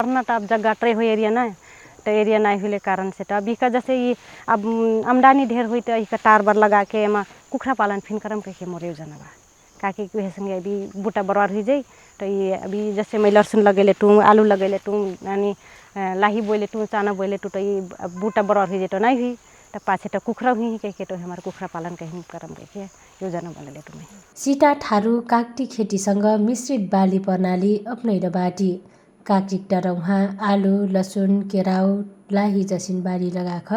भरना अब जगह ट्रे हो एरिया ना तो एरिया नहीं हुए कारण से तो अभी का जैसे ये अब आमदनी ढेर हुई तो का टार बर लगा के एमा कुखरा पालन फिन करम कह के मोर योजना बा काकि वह संगे अभी बूटा बरवार हो जाए तो ये अभी जैसे मैं लहसुन लगेले टू आलू लगेले टू यानी लाही बोले टू चाना बोले टू तो ये बूटा बरवार हो जाए तो नहीं हुई तो पाछे तो कुखरा हुई कह के तो हमारे कुखरा पालन कहीं करम कह के योजना बनेले तुम्हें सीता ठारू कागती खेतीसँग मिश्रित बाली प्रणाली अपनाइर बाटी कागती डरौहा आलू लसुन केराउ लाही जसिन बारी लगाख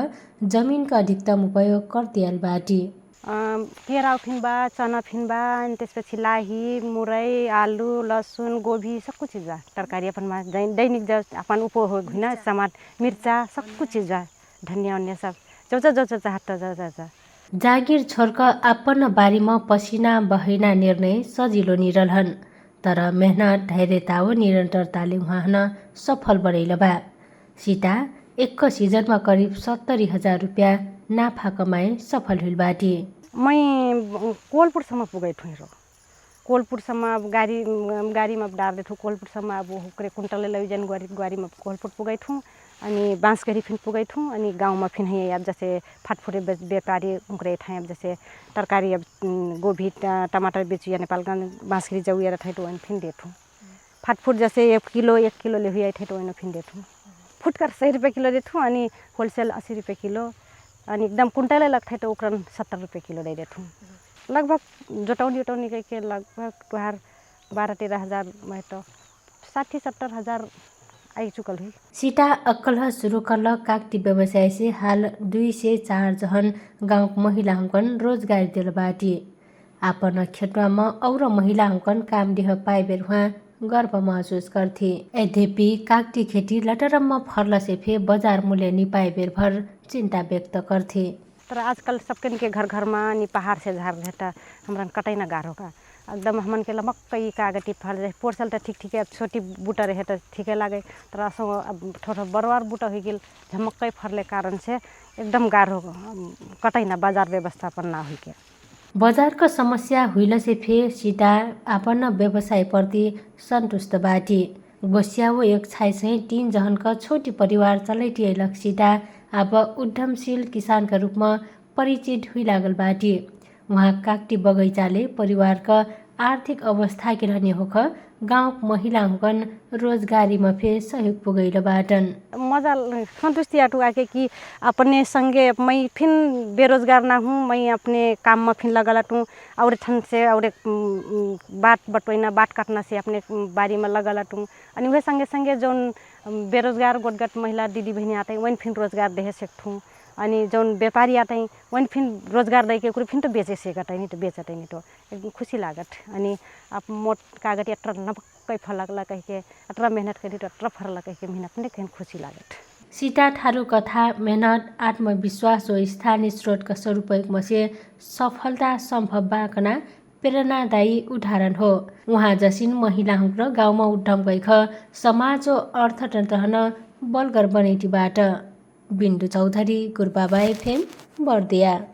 जमिनका अधिकतम उपयोग करतियाल बाटी केराउ फिनबा चना फिनबा अनि त्यसपछि लाही मुरै आलू लसुन गोभी सब कुछ चीज बा तरकारी अपन दैनिक अपन उपभोग हुन टमाटर मिर्चा सब कुछ चीज बा धनिया अन्य सब जो चाहत जा जागिर छोर्क आफन्न बारीमा पसिना बहैना निर्णय सजिलो निरलहन तर मेहनत धैर्यता व निरन्तरताले उहाँ सफल बढैल बा सीता एक सिजनमा करिब 70,000 रुपियाँ नाफा कमाए सफल हुल बाटी मैं कोलपुरसम्म पुगै ठुरो कोलपुरसम्म अब गाडीमा डार्दै ठु कोलपुरसम्म अब हुक्रे कुन्टलले लैजान गाडीमा कोलपुर पुगै ठु अनि बाँसगढी फिन पुगै ठु अनि गाउँमा फिन है अब जैसे फाटफुटे व्यापारी उक्रे ठाई अब जैसे तरकारी अब गोभी टमाटर बेचु या नेपालगंज बाँसगढी जाऊ या ठाई तो फिन देठु फाटफुट जैसे 1 किलो ले हुई ठाई तो फिन देठु फुटकर 100 रुपये किलो देठु अनि होलसेल 80 रुपये किलो अनि एकदम कुंटले लगते तो उकरन 70 रुपये किलो दे देठू लगभग जोटौनी कह के लगभग तुहार 12-13 हजार में तो 60-70 हजार आई चुकल हुई सीता अक्कल शुरू करल कागती व्यवसाय से हाल 204 जहन गाउँ महिला हुकन रोजगारी दिल बाटी आपन क्षेत्रमा और महिला हुकन काम देह पाए वहाँ गर्व महसुस गर्थे यद्यपि कागती खेती लटरम्म फर्ल से फे बजार मूल्य निपाए बेर भर चिंता व्यक्त करथे तर आजकल सबके के घर में नि पहाड़ से झार भेटा हमरा कटै न गारो का एकदम हमन के मकई कागती फल जाए पोरसल तो ठीक अब छोटी बूटा रहे तो ठीके लागे तर असो अब थोड़ा बरवार बूटा हो गेल झमक्कै फरले कारण से एकदम गारो कटै न बाजार व्यवस्थापन ना हुई के बजारको समस्या हुइल से फे सीता आपन्न व्यवसाय प्रति सन्तुष्ट बाटी गोसिया वो एक छाई से 3 जहनका छोटी परिवार चलैटिएलक सीता अब उद्यमशील किसानका रूपमा परिचित हुइ लागल बाटी उहाँ कागती बगैँचाले परिवारका आर्थिक अवस्था के रहने होख गाउँ महिला हुकन रोजगारीमा फे सहयोग पुगैल बाटन मजा संतुष्टि आटू आके कि अपने संगे मैं फिन बेरोजगार ना हूँ मैं अपने काम में फिन लगा लटूँ और ठन से और बाट बटोइना बाट काटना से अपने बारी में लगा लटूँ अनि वह संगे जोन बेरोजगार गोटगट महिला दीदी बहनी आते वही फिन रोजगार दे सकूँ अनि जोन व्यापारी आते वही फिन रोजगार दे के फिन तो बेचे से गटाई नहीं तो बेचते नहीं तो एकदम खुशी लागत अनि आप मोट कागज अटर नपक्कै फलकला कह के अटर मेहनत करी तो अटर फरला कह के मेहनत ने कहीं खुशी लागत सीता ठारू कथा मेहनत आत्मविश्वास और स्थानीय स्रोतका स्वरूपमा से सफलता सम्भव बाकना प्रेरणादायी उदाहरण हो उहाँ जसिन महिला र गाउँमा उद्यम गइख समाज र अर्थतन्त्र हन बलगर बनैटीबाट बिन्दु चौधरी गुरबाबा एफएम बर्दिया।